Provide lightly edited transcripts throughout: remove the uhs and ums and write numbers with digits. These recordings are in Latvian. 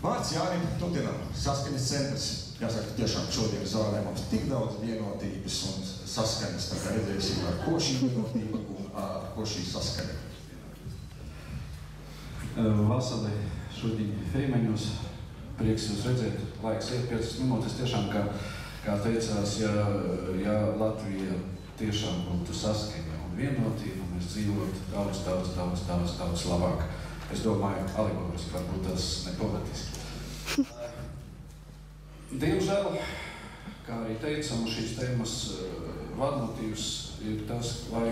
Vārds Jānim Tudinam, Saskaņas centrs. Jāsaka, tiešām šodien zālē mums tik daudz vienotības un saskaņas, tā kā redzēsim, ar ko šī vienotība un ar ko šī saskaņa. Vasarī šodien Feimeņos, prieks jūs redzēt, laiks iet 5 minūtes, tiešām, kā teicās, ja Latvija tiešām būtu saskaņa un vienotība, mēs dzīvotu daudz labāk. Es domāju, alegoriski varbūt tas nepolitiski. Diemžēl, kā arī teicam, šīs tēmas vadmotīvs ir tas, vai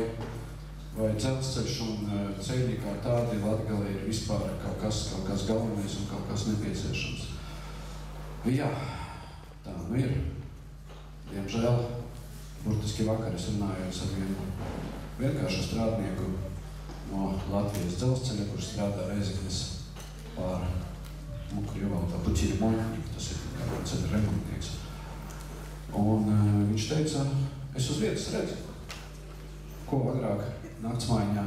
dzelzceļš un ceļi kā tādi Latgalē ir vispār kaut kas galvenais un kaut kas nepieciešams. Jā, tā nu ir. Diemžēl, burtiski vakar es runājos ar vienu vienkāršu strādnieku no Latvijas dzelzceļa, kurš strādā Reizeknes pār Krievu valodā puķīri moļņi, tas ir ceļa remontnieks. Un viņš teica, es uz vietas redzu, ko agrāk naktsmaiņā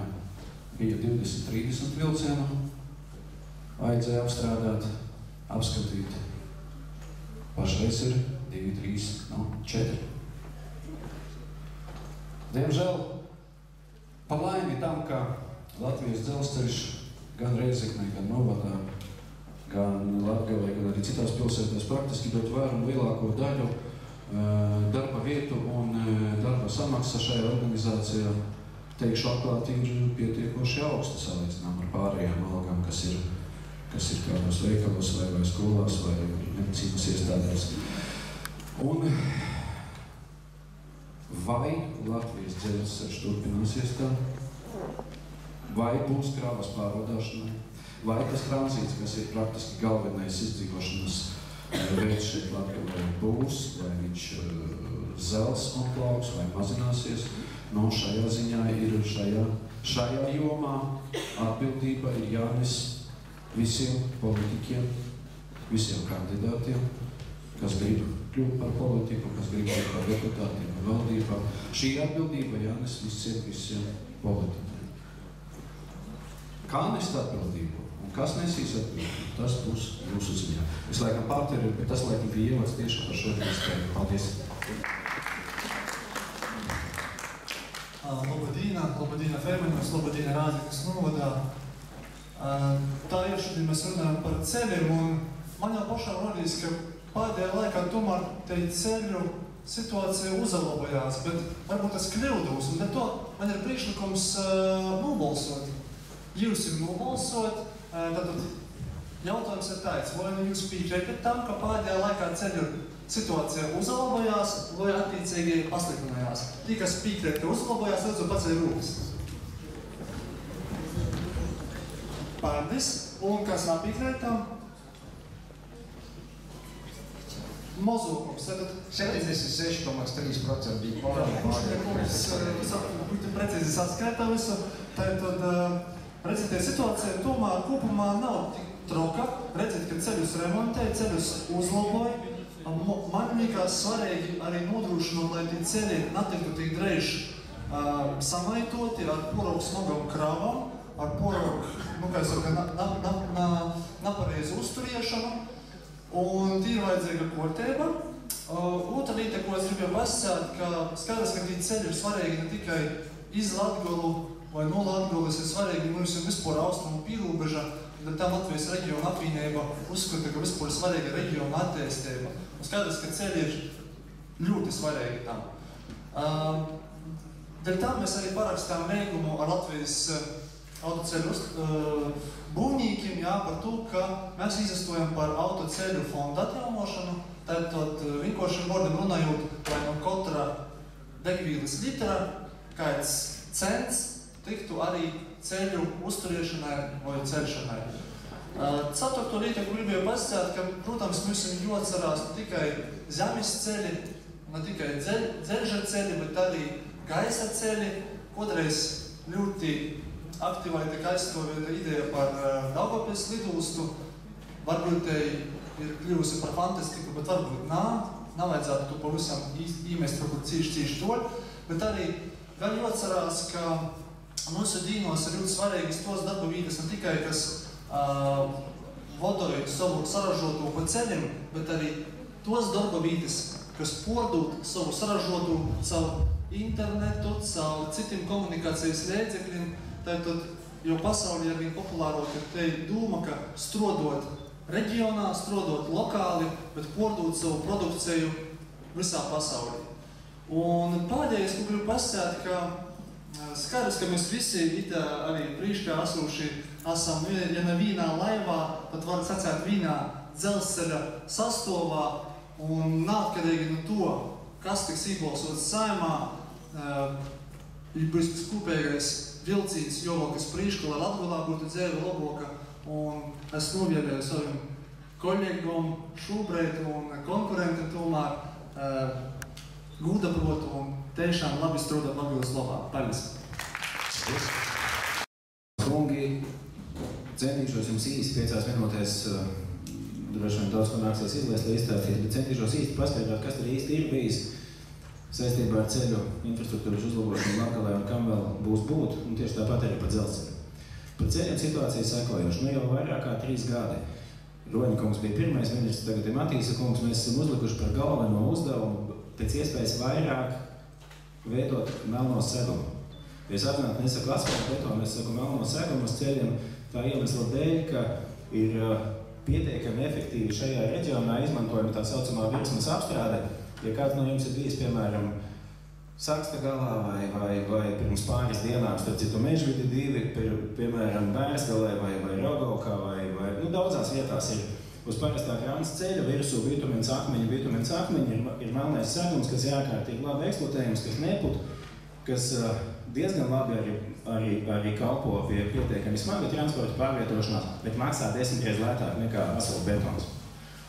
bija 20-30 vilcienu, vajadzēja apstrādāt, apskatīt. Pašreiz ir 2-3, 4. Diemžēl, pa laimi tam, ka Latvijas dzelzceļš gan Reizeknē, gan Novadā, gan Latgalē, gan arī citās pilsētās praktiski dot vērumu lielāko daļu darba vietu un darba samaksa šajā organizācijā, teikšu atklāti, ir pietiekoši augsta salīdzinām ar pārējām algām, kas ir kādos veikalos vai skolās vai medicīnas iestādēs. Un vai Latvijas dzelzceļš turpināsies tā? Vai būs kravas pārvadāšanai? Vai tas tranzīts, kas ir praktiski galvenais izdzīvošanas veids šeit Latgalē, būs, vai viņš zels un plauks, vai mazināsies? No šajā ziņā ir šajā jomā atbildība ir jānes visiem politiķiem, visiem kandidātiem, kas grib kļūt par politiku, kas grib būt par deputātiem un valdībām. Šī atbildība jānes visiem politiķiem. Kā nest atbildību un kas nesīs atbildību, tas būs jūsu ziņā. Es laikam pārteru, bet tas laikam bija ievads tieši par šodien spēju. Paldies! Labadīna Feimeņos, labadīna Rāzeknes Novadā. Tā ir šodien mēs runājam par ceļiem, un man jau pašām rodīs, ka pēdējā laikā tomēr te ceļu situācija uzlabojās, bet varbūt es kļūdos, un to man ir priekšlikums nobalsot. Jūs ir nobalsot, tad jautājums ir tāds, vai jūs piekrītat tam, ka pēdējā laikā ceļu situācija uzlabojās, vai attiecīgi pasliktinājās? Tie, kas piekrīt, ka uzlabojās, redzu pats ir rūpas. Paldies, un kas nepiekrīt tam? Mazākums. 76,3% bija pārāk. Precīzi saskaitā visu. Tātad, redzēt, situācija tomēr kopumā nav tik troka. Redzēt, ka ceļus remontē, ceļus uzlaboja. Man liekas svarīgi arī nodrošinot, lai tie ceļi netiktu tik dreiži samaitoti ar porogu smagam kravam, ar porogu, kā es saku, nepareizu uzturiešanu. Un tī ir vajadzīga kārtība. Otra lieta, ko es gribēju pasakāt, ka skaidrs, ka tī ceļi ir svarīgi ne tikai iz Latgalu vai no Latgalas, ir svarīgi mums ir vispār austrumu pīrobeža, bet tā Latvijas reģiona apvienība uzskata, ka vispār ir svarīga reģiona attīstība. Un skaidrs, ka ceļi ir ļoti svarīgi tam. Dēļ tam mēs arī parakstām līgumu ar Latvijas autoceļu būvniekiem, par to, ka mēs izastojam par autoceļu fondu atjaunošanu. Tātad vienkāršiem vārdiem runājot, lai no katra degvīlas litra kāds cents tiktu arī ceļu uzturēšanai vai ceļšanai. Ceturto lietu, ko gribēju pasakāt, ka, protams, mums ir jāatcerās ne tikai zemes ceļi, ne tikai dzelža ceļi, bet arī gaisa ceļi. Kādreiz ļoti aktīvai tika aizstāvēta ideja par Daugavpils lidostu. Varbūt ir kļuvusi par fantastiku, bet varbūt nav to pavisam īmest kaut kur cīši toļ. Bet arī gan jāatcerās, ka mūsu dīnos ir ļoti svarīgas tos darba vītas, ne tikai, kas vodoja savu saražotu pa ceļiem, bet arī tos darba vītas, kas pordūt savu saražotu caur internetu, caur citiem komunikācijas līdzekļiem. Tātad, jo pasaulī ar vien populārāk ir te doma, ka strodot reģionā, strodot lokāli, bet pordūt savu produkciju visā pasaulī. Un pēdējais, ko gribu pasēt, ka skaidrs, ka mēs visi itā arī prīškā asūši esam, ja ne vienā laivā, pat var sacēt vienā dzelzceļa sastāvā, un neatkarīgi no to, kas tiks iebalsots Saeimā, ir bijis kopīgais vilcīns jovalkas prīšku, lai Latgolā būtu dzēve labāka, un es novēlēju saviem kolēģiem šobrīd un konkurentiem tomēr gūdaprotu un tiešām labi strādāt Latgolas labā. Paldies! Kungi, centīšos jums īsti 5 minūtēs, droši vien daudz ko nāksies izlaist, lai izstāstīt, bet centīšos īsti paskaidrot, kas tad īsti ir bijis saistībā ar ceļu infrastruktūras uzlabošanu Latgalē un kam vēl būs būt, un tieši tāpat arī par dzelzceļu. Par ceļiem situācija sekojoša. Jau vairāk kā 3 gadi. Roņa kungs bija pirmais ministrs, tagad ir Matīsa kungs. Mēs esam uzlikuši par galveno uzdevumu pēc iespējas vairāk veidot melno segumu. Es apzināti nesaku asfaltu betonu, es saku melno segumu uz ceļiem tā iemesla dēļ, ka ir pietiekami efektīvi šajā reģionā izmantojama tā saucamā virsmas apstrāde. Ja kāds no jums ir bijis, piemēram, Saksta galā vai pirms pāris dienām, starp citu Mežvidi 2, piemēram, Bērsgalē vai Rogovkā vai daudzās vietās ir uz parastā krānas ceļa virsū bitumens akmeņi ir melnais segums, kas ir ārkārtīgi labi eksploatējums, kas neput, kas diezgan labi arī kalpo pie pietiekami smaga transporta pārvietošanās, bet maksā 10 reizes lētāk nekā asfalta betons.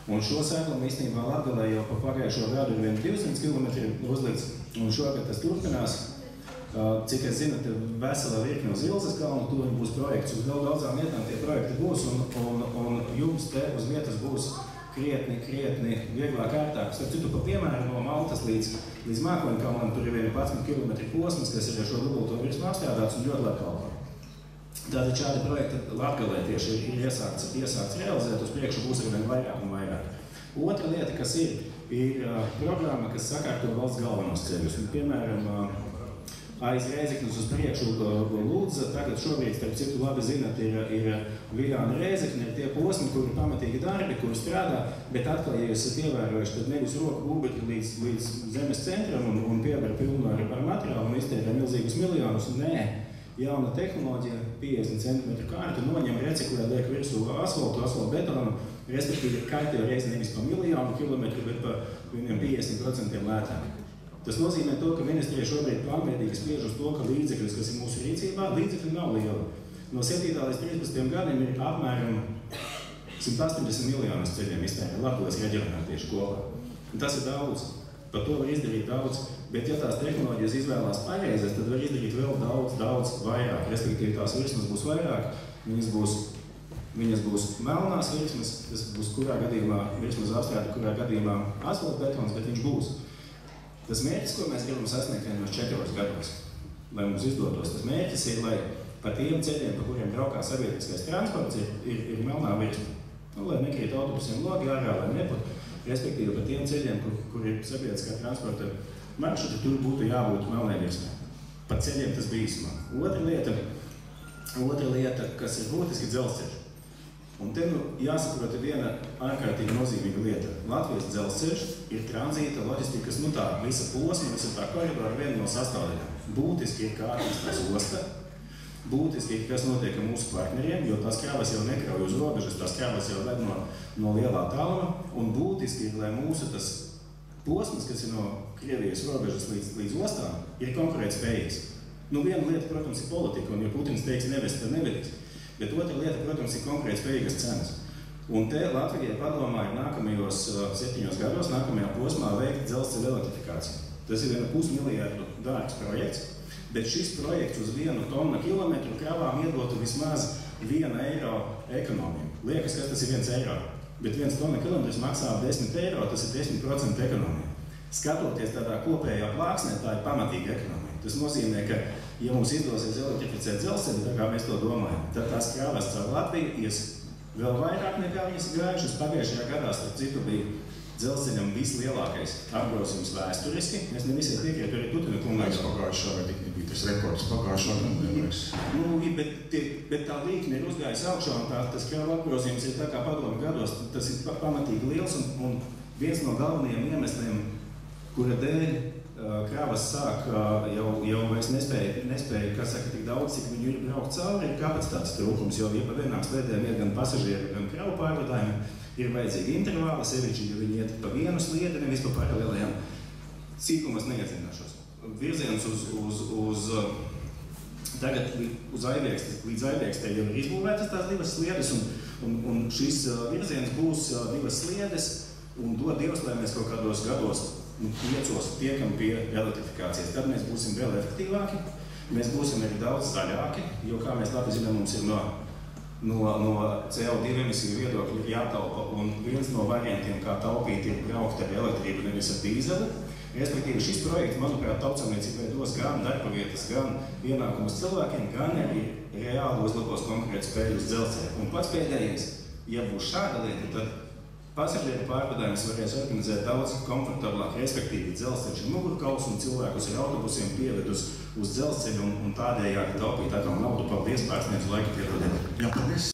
Un šo segumu īstenībā Latgalē jau pa pagājušo gadu ir 200 km uzlikts, un šogad tas turpinās. Cik es zinu, te vesela virkne uz Ilzes kalnu turiņu būs projekts, uz daudzām vietām tie projekti būs, un jums te uz vietas būs krietni vieglāk ārtāk. Starp citu, pa piemēru no Maltas līdz Mākoņkalnam tur ir 11 km posms, kas ir ar šo dubulto virsmu apstrādāts un ļoti labi kalpo. Tātad šādi projekti Latgalē tieši ir iesākts realizēt, uz priekšu būs arvien vairāk un vairāk. Otra lieta, kas ir programma, kas sakārto valsts galvenos ceļus. Piemēram, aiz Rēzeknes uz priekšu Lūdza, tagad šobrīd, starp citu, labi zinat, ir Viļāna Rēzekne, ir tie posmi, kur ir pamatīgi darbi, kur strādā, bet atkal, ja jūs esat ievērojuši, tad nevis roku būbekļi līdz zemes centram un pievar pilnu ar materiālu un iztērē milzīgus miljonus, nē. Jauna tehnoloģija, 50 cm kārta, noņem reciklē, liek virsū asfaltu betonu, respektīvi kaitē reizi nevis pa miljonu kilometru, bet pa 50% lētāk. Tas nozīmē to, ka ministrija šobrīd plānveidīgi spiež uz to, ka līdzekļus, kas ir mūsu rīcībā, līdzekļi nav lieli. No 7. līdz 13. gadiem ir apmēram 180 miljonus ceļiem iztērē Latgales reģionā tieši kopā. Un tas ir daudz. Par to var izdarīt daudz, bet ja tās tehnoloģijas izvēlās pareizes, tad var izdarīt vēl daudz vairāk. Respektīvi tās virsmas būs vairāk, viņas būs melnās virsmas, tas būs kurā gadījumā virsmas apstrāde, kurā gadījumā asfalta betons, bet viņš būs. Tas mērķis, ko mēs gribam sasniegt vienos 4 gados, lai mums izdotos, tas mērķis ir, lai pa tiem ceļiem, pa kuriem braukā sabiedriskais transports, ir melnā virsma. Lai nekrīt autobusiem logi ārā, lai neput. Respektīvi, par tiem ceļiem, kur ir sabiedriskā transporta maršruti, tur būtu jābūt melnai virsmai. Par ceļiem tas bija īsumā. Otra lieta, kas ir būtiski dzelzceļš. Un te jāsaprot viena ārkārtīgi nozīmīga lieta. Latvijas dzelzceļš ir tranzīta loģistikas, tā visa posma, visa tā koridora viena no sastāvdaļām. Būtiski ir kā attīstās osta, būtiski ir, kas notiek ar mūsu partneriem, jo tās kravas jau nekrauj uz robežas, tās kravas jau ved no lielā tāluma, un būtiski ir, lai mūsu tas posms, kas ir no Krievijas robežas līdz ostām, ir konkurētspējīgs. Viena lieta, protams, ir politika, un ja Putins teiks nevest, tad nevedīs, bet otra lieta, protams, ir konkurētspējīgas cenas. Un te Latvijai padomā ir nākamajos 7 gados, nākamajā posmā veikt dzelzceļa elektrifikāciju. Tas ir 1,5 miljardu dārgs projekts. Bet šis projekts uz 1 tonna kilometru kravām iedotu vismaz 1 eiro ekonomiju. Liekas, ka tas ir 1 eiro, bet 1 tonna kilometrs maksā 10 eiro, tas ir 10% ekonomija. Skatoties tādā kopējā plāksnē, tā ir pamatīga ekonomija. Tas nozīmē, ka, ja mums izdosies elektrificēt dzelzceļu, tā kā mēs to domājam, tad tās kravas caur Latviju ies Vēl vairāk nekā viņas gājušas pagājušajā gadā, starp citu, bija dzelzceļam vislielākais apgrozījums vēsturiski. Es ne visai piekrītu arī Putina kungam. Pagājušā vai tik nebija tas rekords pagājušā gada. Bet tā līkne ir uzgājis augšā un tas kravu apgrozījums ir tā kā padomu gados. Tas ir pamatīgi liels un viens no galvenajiem iemesliem, kura dēļ kravas sāk jau vairs nespēja, kā saka, tik daudz, cik viņu ir braukt cauri, ir kapacitātes trūkums, jo pa vienām sliedēm ir gan pasažieru, gan kravu pārvadājumi. Ir vajadzīgi intervāli, sevišķi, ja viņi iet pa vienu sliedi, nevis pa paralēlajām. Sīkumas neiedzināšos. Virziens tagad līdz Aiviekstei jau ir izbūvētas tās divas sliedes, un šis virziens būs divas sliedes, un dod Dievs, lai mēs kaut kādos gados 5 tiekam pie elektrifikācijas. Tad mēs būsim vēl efektīvāki, mēs būsim arī daudz zaļāki, jo, kā mēs labi zinām, mums ir no CO2 emisiju viedokļa jātaupa, un viens no variantiem, kā taupīt, ir braukt ar elektrību, nevis ar dīzeli. Respektīvi, šis projekts, manuprāt, tautsaimniecībai dos gan darba vietas, gan ienākumus cilvēkiem, gan arī reāli uzlabos konkurētu spēju uz dzelzceļa. Un pats pēdējais, ja būs šāda lieta, tad pasažieru pārvadājumus varēs organizēt daudz komfortablāk, respektīvi dzelzceļš ir mugurkauls un cilvēkus ar autobusiem pieved uz dzelzceļu un tādējādi taupīt atkal naudu. Paldies, pārsniedzu laiku piedodiet. Jā, paldies.